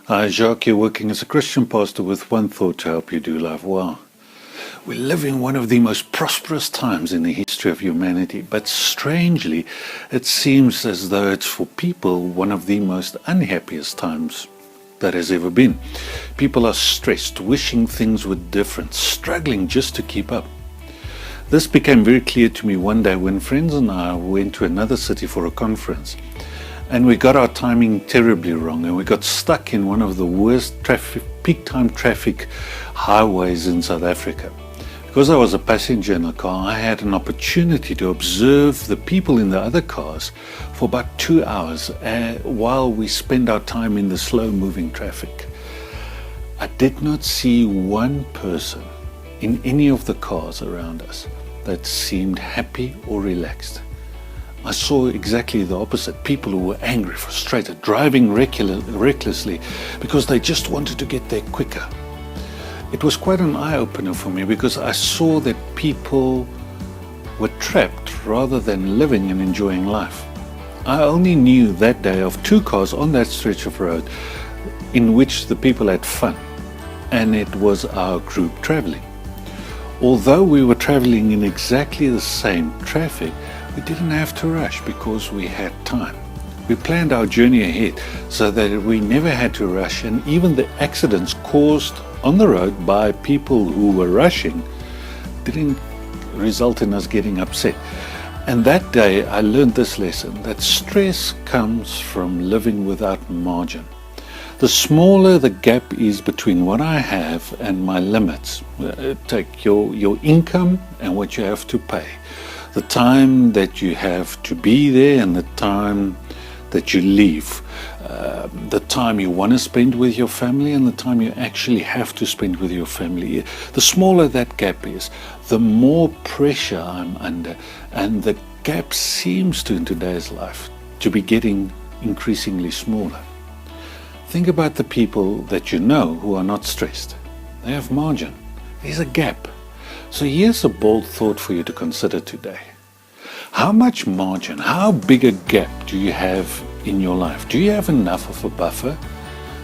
Hi, Jacques, you're working as a Christian pastor with one thought to help you do life well. We live in one of the most prosperous times in the history of humanity, but strangely, it seems as though it's for people one of the most unhappiest times that has ever been. People are stressed, wishing things were different, struggling just to keep up. This became very clear to me one day when friends and I went to another city for a conference. And we got our timing terribly wrong, and we got stuck in one of the worst peak time traffic highways in South Africa. Because I was a passenger in the car, I had an opportunity to observe the people in the other cars for about 2 hours while we spent our time in the slow-moving traffic. I did not see one person in any of the cars around us that seemed happy or relaxed. I saw exactly the opposite. People who were angry, frustrated, driving recklessly because they just wanted to get there quicker. It was quite an eye-opener for me because I saw that people were trapped rather than living and enjoying life. I only knew that day of 2 cars on that stretch of road in which the people had fun, and it was our group traveling. Although we were traveling in exactly the same traffic, we didn't have to rush because we had time. We planned our journey ahead so that we never had to rush, and even the accidents caused on the road by people who were rushing didn't result in us getting upset. And that day I learned this lesson, that stress comes from living without margin. The smaller the gap is between what I have and my limits, take your income and what you have to pay, the time that you have to be there and the time that you leave, the time you want to spend with your family and the time you actually have to spend with your family. The smaller that gap is, the more pressure I'm under, and the gap seems to, in today's life, to be getting increasingly smaller. Think about the people that you know who are not stressed. They have margin. There's a gap. So here's a bold thought for you to consider today. How much margin, how big a gap do you have in your life? Do you have enough of a buffer?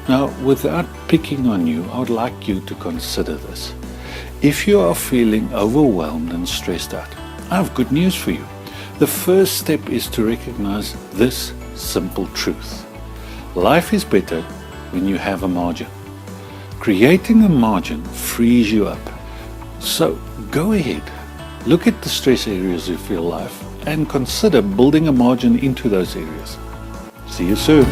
Now, without picking on you, I would like you to consider this. If you are feeling overwhelmed and stressed out, I have good news for you. The first step is to recognize this simple truth. Life is better when you have a margin. Creating a margin frees you up. So go ahead, look at the stress areas of your life and consider building a margin into those areas. See you soon.